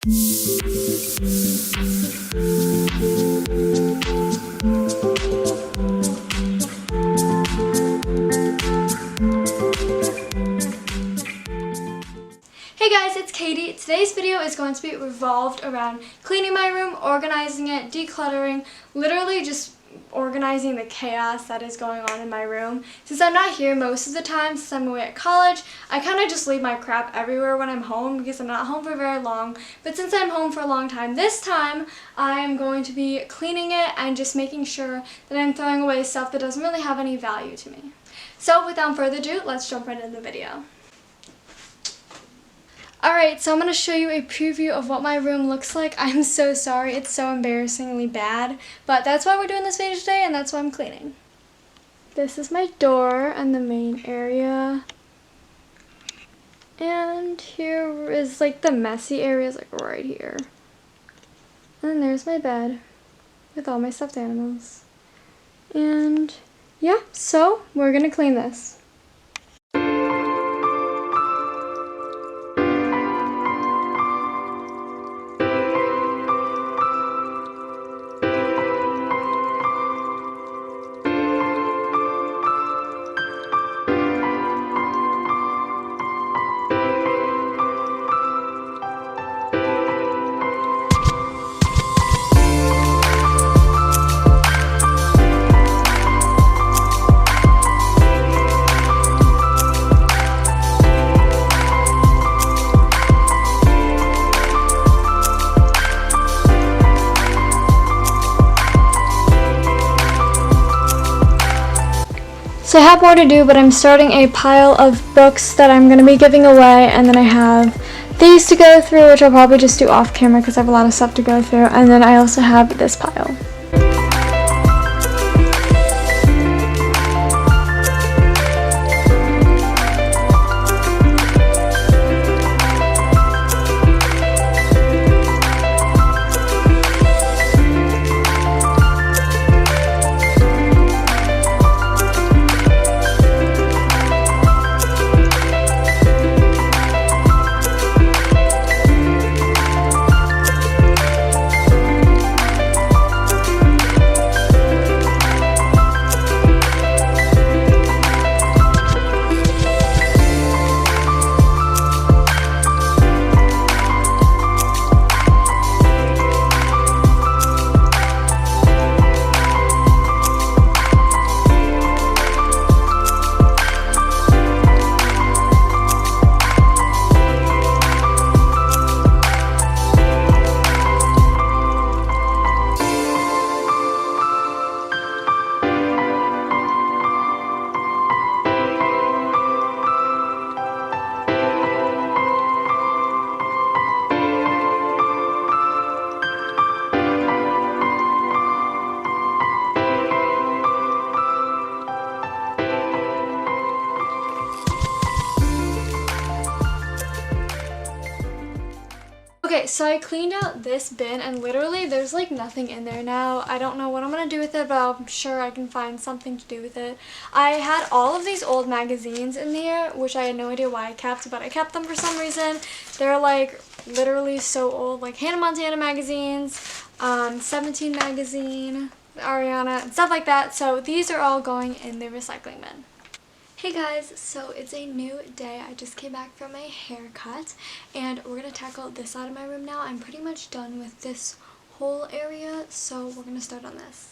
Hey guys, it's Katie. Today's video is going to be revolved around cleaning my room, organizing it, decluttering, literally just organizing the chaos that is going on in my room. Since I'm not here most of the time, since I'm away at college, I kind of just leave my crap everywhere when I'm home because I'm not home for very long. But since I'm home for a long time, this time I am going to be cleaning it and just making sure that I'm throwing away stuff that doesn't really have any value to me. So without further ado, let's jump right into the video. Alright, so I'm going to show you a preview of what my room looks like. I'm so sorry, it's so embarrassingly bad, but that's why we're doing this video today and that's why I'm cleaning. This is my door and the main area. And here is like the messy areas, like right here. And then there's my bed with all my stuffed animals. And yeah, so we're going to clean this. So I have more to do, but I'm starting a pile of books that I'm going to be giving away, and then I have these to go through, which I'll probably just do off camera because I have a lot of stuff to go through, and then I also have this pile. Okay, so I cleaned out this bin and literally there's like nothing in there now. I don't know what I'm going to do with it, but I'm sure I can find something to do with it. I had all of these old magazines in there, which I had no idea why I kept, but I kept them for some reason. They're like literally so old, like Hannah Montana magazines, 17 magazine, Ariana, and stuff like that. So these are all going in the recycling bin. Hey guys, so it's a new day. I just came back from a haircut and we're going to tackle this side of my room now. I'm pretty much done with this whole area, so we're going to start on this.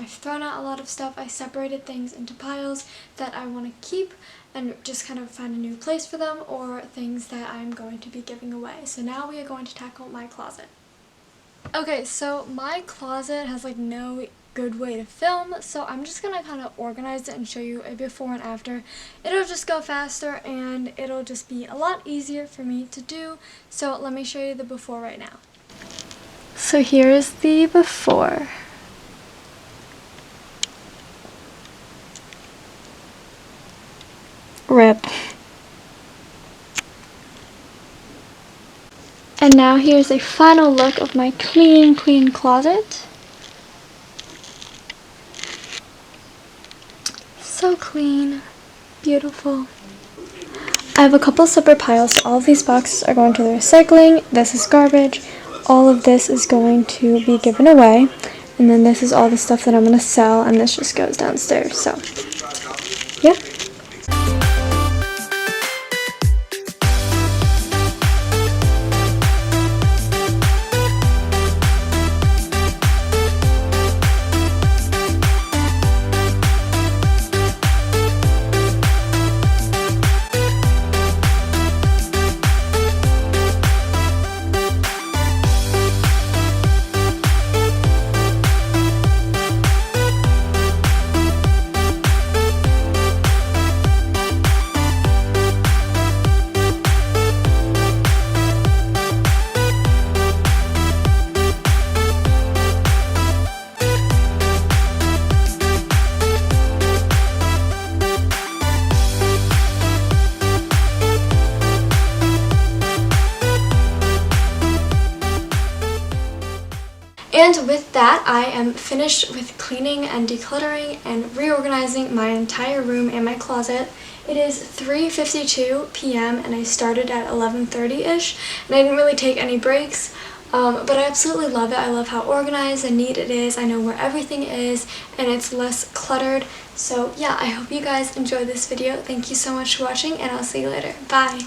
I've thrown out a lot of stuff. I separated things into piles that I want to keep and just kind of find a new place for them, or things that I'm going to be giving away. So now we are going to tackle my closet. Okay, so my closet has like no good way to film, so I'm just gonna kind of organize it and show you a before and after. It'll just go faster and it'll just be a lot easier for me to do. So let me show you the before right now. So here's the before. Rip. And now here's a final look of my clean closet. So clean, beautiful. I have a couple separate piles, so all of these boxes are going to the recycling. This is garbage. All of this is going to be given away. And then this is all the stuff that I'm going to sell, and this just goes downstairs. So, yeah. And with that, I am finished with cleaning and decluttering and reorganizing my entire room and my closet. It is 3:52 p.m. and I started at 11:30-ish, and I didn't really take any breaks, but I absolutely love it. I love how organized and neat it is. I know where everything is, and it's less cluttered. So yeah, I hope you guys enjoyed this video. Thank you so much for watching, and I'll see you later. Bye!